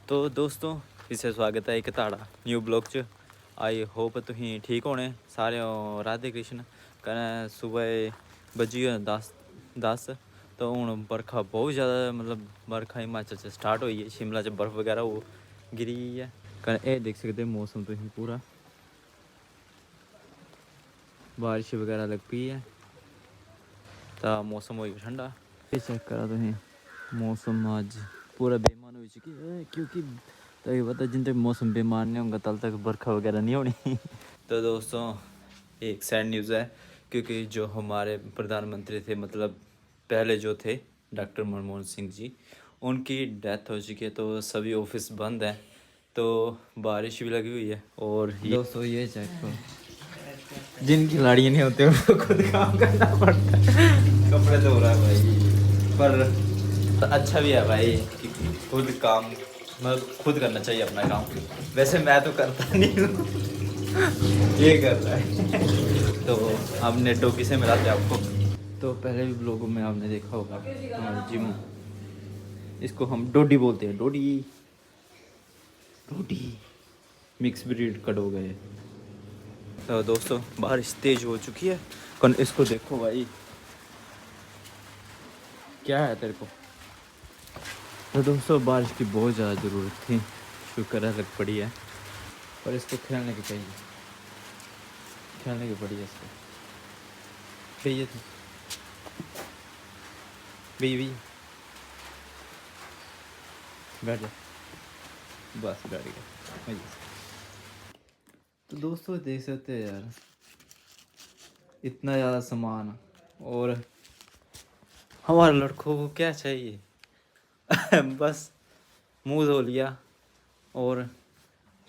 तो दोस्तों फिर से स्वागत है एक ताड़ा न्यू ब्लॉग च। आई होप तुम ठीक होने सारे हो। राधे कृष्ण कन्नै सुबह बजी 10 तो हूँ बरखा बहुत ज़्यादा मतलब बरखा हिमाचल से स्टार्ट हुई है। शिमला च बर्फ वगैरह वो गिरी है। कन्नै ये देख सकते मौसम तुम पूरा बारिश वगैरह लग पई है तो मौसम हो गया ठंडा। ये चेक करा तुम मौसम अज पूरा बेमान हो चुकी है क्योंकि तो ये पता जिन तक मौसम बेमान नहीं होगा तब तक बरखा वगैरह नहीं होनी। तो दोस्तों एक सैड न्यूज़ है क्योंकि जो हमारे प्रधानमंत्री थे मतलब पहले जो थे डॉक्टर मनमोहन सिंह जी उनकी डेथ हो चुकी है तो सभी ऑफिस बंद हैं तो बारिश भी लगी हुई है। और दोस्तों ये चेक करो जिन खिलाड़ी नहीं होते उनको खुद काम करना पड़ता है। कपड़े धो रहा है भाई पर अच्छा भी है भाई कि खुद काम मतलब खुद करना चाहिए अपना काम। वैसे मैं तो करता नहीं हूँ ये कर रहा है। तो हमने टोपी से मिलाते आपको तो पहले भी ब्लॉगों में आपने देखा होगा हमारे जिम इसको हम डोडी बोलते हैं। डोडी डोडी मिक्स ब्रीड कट हो गए। तो दोस्तों बारिश तेज हो चुकी है कौन इसको देखो भाई क्या है तेरे को। तो दोस्तों बारिश की बहुत ज़्यादा ज़रूरत थी शुक्र है लग पड़ी है पर इसको खेलने की चाहिए खेलने की पड़ी है इसको भैया थी भैया बैठ जा बस बैठ गया। तो दोस्तों देख सकते हैं यार इतना ज़्यादा सामान और हमारे लड़कों को क्या चाहिए बस मुंह धो लिया और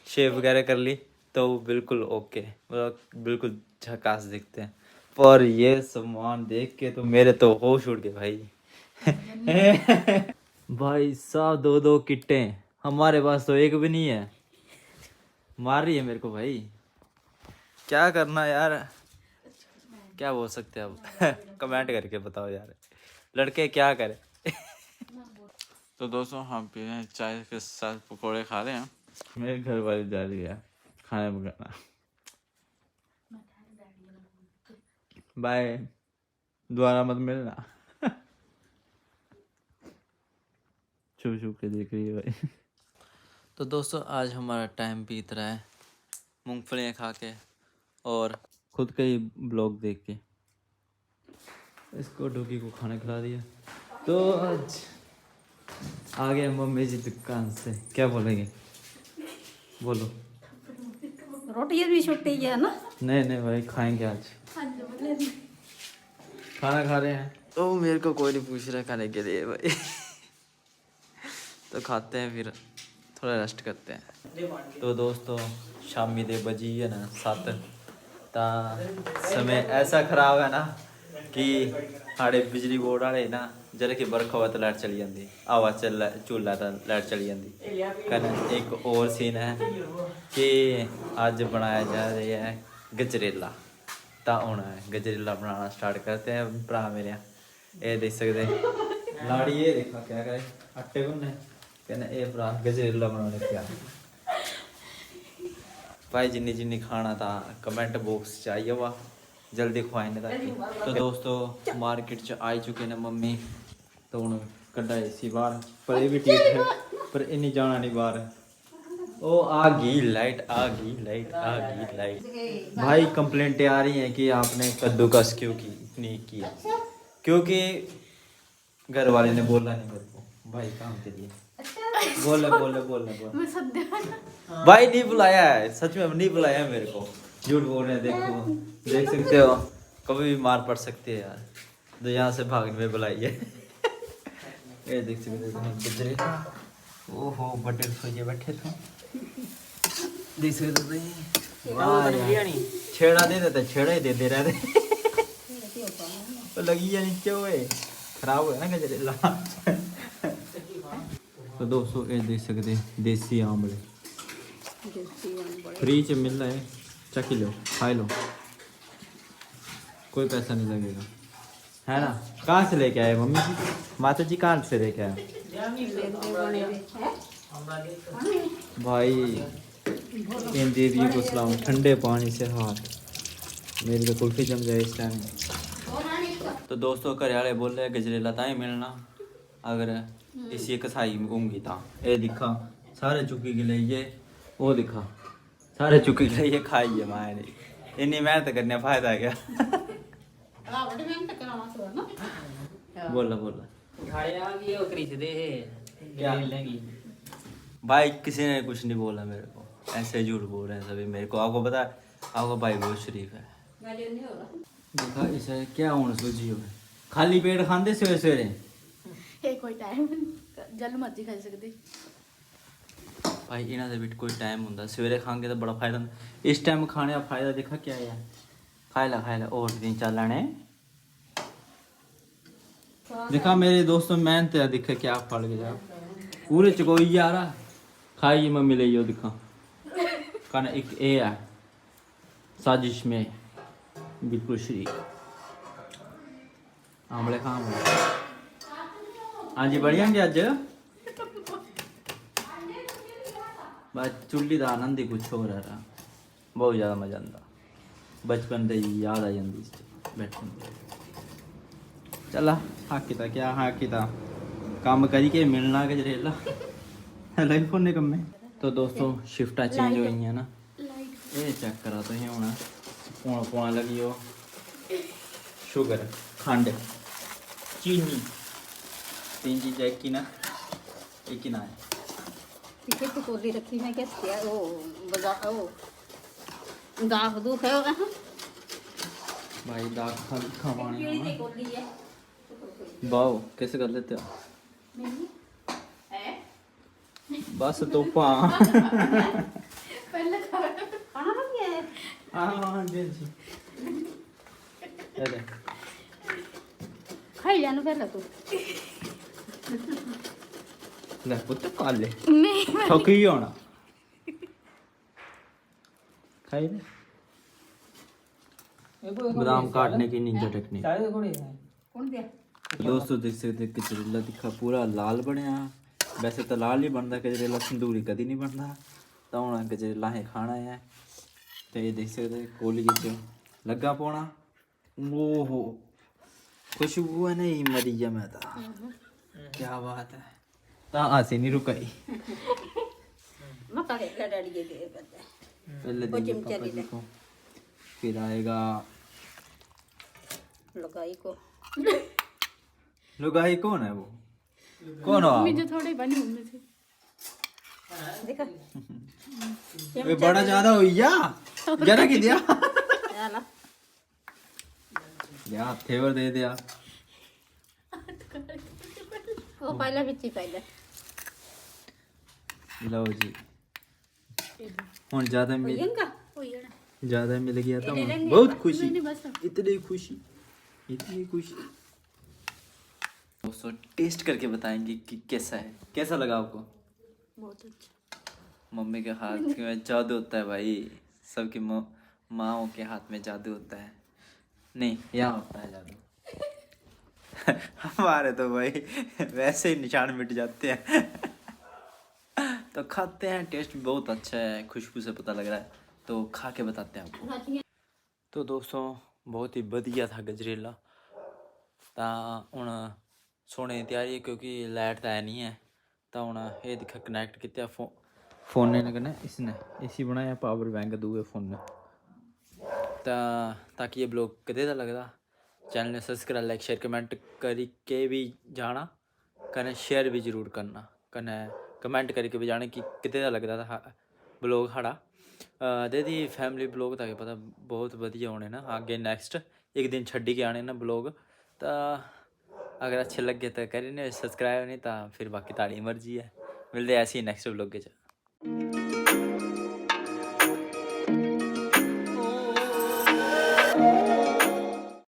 शेव वगैरह कर ली तो बिल्कुल ओके मतलब बिल्कुल झकास दिखते हैं। पर ये सामान देख के तो मेरे तो होश उड़ गए भाई भाई साहब दो दो किटें हमारे पास तो एक भी नहीं है। मार रही है मेरे को भाई क्या करना यार क्या बोल सकते हैं अब कमेंट करके बताओ यार लड़के क्या करें। तो दोस्तों हम पी रहे हैं चाय के साथ पकौड़े खा रहे हैं। मेरे घर वाली जा रही है खाने पकाना। बाय दोबारा मत मिलना छुप छुप के देख रही है भाई। तो दोस्तों आज हमारा टाइम बीत रहा है मूंगफलियाँ खा के और खुद का ही ब्लॉग देख के। इसको डोगी को खाना खिला दिया तो आज आ गए मम्मी जी दुकान से। क्या बोलेंगे बोलो। रोटी भी छुट्टी है ना। नहीं नहीं भाई खाएंगे आज खाना खा रहे हैं तो मेरे को कोई नहीं पूछ रहा खाने के लिए भाई तो खाते हैं फिर थोड़ा रेस्ट करते हैं। तो दोस्तों शामी दे बजी है ना 7 ता समय ऐसा खराब है ना कि साढ़े बिजली बोर्ड वाले ना जरा कि बरखा हुआ तो लाइट चली जाती हवा चल झूला तो लाइट चली जाती। कन्नै एक और सीन है कि अज बनाया जा रहा है गजरेला तो हूँ गजरेला बनाना स्टार्ट करते हैं भरा मेरे। ये देख सकते लाड़ी ये देखा क्या करे आटे गुन्ने कहने ये भरा गजरेला बनाने क्या भाई जिन्नी जिन्नी खाना था कमेंट बॉक्स च आई जावा जल्दी खुआने ताकि। तो दोस्तों मार्केट च आई चुके ने मम्मी तो हूँ कड्ढा सी बाहर पर ये भी ठीक है पर इन्नी जाना नहीं बाहर। ओ आ गई लाइट आ गई लाइट आ गई लाइट। भाई कंप्लेंटें आ रही हैं कि आपने कद्दूकस क्यों की नहीं किया क्योंकि घर वाले ने बोला नहीं मेरे को भाई काम के लिए। बोले बोले बोले बोले भाई नहीं बुलाया है सच में नहीं बुलाया है मेरे को झूठ बोल रहे हैं। देखो देख सकते हो कभी भी मार पड़ सकती है यार तो यहाँ से भागने में बुलाई है ये देख सकते हो ओहो बड़े रसोइये बैठे थे देख सकते भाई छेड़ा दे देते छेड़ा ही दे रहे थे तो लगी या नीचे हुए खराब हुआ ना गजरेला। तो दोस्तों ये देख सकते देसी आमले फ्री च मिल रहा है चख लो खा लो कोई पैसा नहीं लगेगा है ना। कहाँ से लेके आए मम्मी जी माता जी कहाँ से लेके आए भाई इन दीदी को सलाम, ठंडे पानी से हाथ, मेरी तो कुल्फी जम जाए इस टाइम। तो दोस्तों घर वाले बोल रहे गजरेला ताई मिलना अगर इसी कसाई होंगी ता ये दिखा सारे चुकी के लिए वो दिखा सारे चुकी के लिए खाइए माए ने इन्नी मेहनत करने फायदा क्या। बोला बोला क्या भाई किसी ने कुछ नहीं बोला मेरे को, ऐसे झूठ बोल रहे हैं सभी मेरे को। आपको पता है आपका भाई बहुत शरीफ है। देखा इसे क्या होना सूझी हो खाली पेट खाते सवेरे सवेरे कोई टाइम जल मर्जी खा सकते भाई इन्हों के भी कोई टाइम होंगे सवेरे खाएंगे तो बड़ा फायदा होंदा। इस टाइम खाने का फायदा देखा क्या है खाए ला और दिन चलने देखा मेरे दोस्तों मेहनत है दिखा क्या फल गया पूरे चकोई जा रहा खाई मम्मी ले यो दिखा खाना एक ए है साजिश में बिल्कुल शरीक आमले खा हाँ जी बढ़िया जी अज बस चुल्ली का आनंद ही कुछ हो रहा बहुत ज़्यादा मज़ा आता बचपन से याद आ जाती बैठने चला हाँ किता क्या हाँ किता काम करी के मिलना गजरेला लाइफ होने कम में। तो दोस्तों शिफ्टा चेंज हुई हैं ना ये चेक करा तो होना पौना पौना लगी हो शुगर खंड चीनी तीन चीज़ें एक ही ना है पीछे तो कोली रखी है कैसे वो बजा वो दाग दूध है भाई दाग खावाने ये कोली है बाओ कैसे कर लेते हो बस तो पहले खाना बन गया है हाँ जी जी अरे खाई जानो पहले तू ले पुत्त काल ले नहीं ठोकी होना खाई ले बादाम काटने की निंजा टेक्निक कौन दिया दोस्तों देख सकते गजरेला दिखा पूरा लाल बनया वैसे तो लाल ही बनता गजरेला तंदूरी कभी नहीं बनता तो हूँ गजरेला है खाना है तो ये देख सकते कोली लगा पौना ओहो खुशबू है नहीं मरी जा मैं था क्या बात है ता आसे नहीं रुकाई मत ले डैडी के पहले दिन पापा जी को फिर आएगा लगाई को लुगाई कौन है वो कौन हो मुझे थोड़े बनी मम्मी से देखा ये बड़ा ज्यादा हुई या जरा की दिया याला या फेवर दे दिया वो पहले बिच्ची पहले लो जी हुन ज्यादा मिल होयेगा होयेगा ज्यादा मिल गया था बहुत खुशी इतनी खुशी दोस्तों टेस्ट करके बताएंगे कि कैसा है कैसा लगा आपको बहुत अच्छा मम्मी के हाथ में जादू होता है भाई सबकी माँओं के हाथ में जादू होता है नहीं यहाँ होता है जादू हमारे तो भाई वैसे ही निशान मिट जाते हैं तो खाते हैं टेस्ट भी बहुत अच्छा है खुशबू से पता लग रहा है तो खा के बताते हैं आपको। तो दोस्तों बहुत ही बढ़िया था गजरेला तो हूँ सोने की तैयारी है क्योंकि लाइट तो है नहीं है तो हूँ ये दिखा कनैक्ट किया फोन ने कन्नै इसने इसी बनाया पावर बैंक दूए फोन ने ताकि ये ब्लॉग कदे दा लगदा चैनल ने सब्सक्राइब लाइक शेयर कमेंट करके भी जाना कन्नै शेयर भी जरूर करना कन्नै कमेंट करके भी जाना कि कदे दा लगदा था ब्लॉग साढ़ा दीदी फैमिली ब्लॉग ताकि पता बहुत वधिया होने ना आगे नेक्स्ट एक दिन छड्डी के आने ना ब्लॉग तो अगर अच्छे लगे तो करें सब्सक्राइब नहीं तो फिर बाकी ताड़ी मर्जी है मिलते ऐसे ही नेक्स्ट ब्लॉग के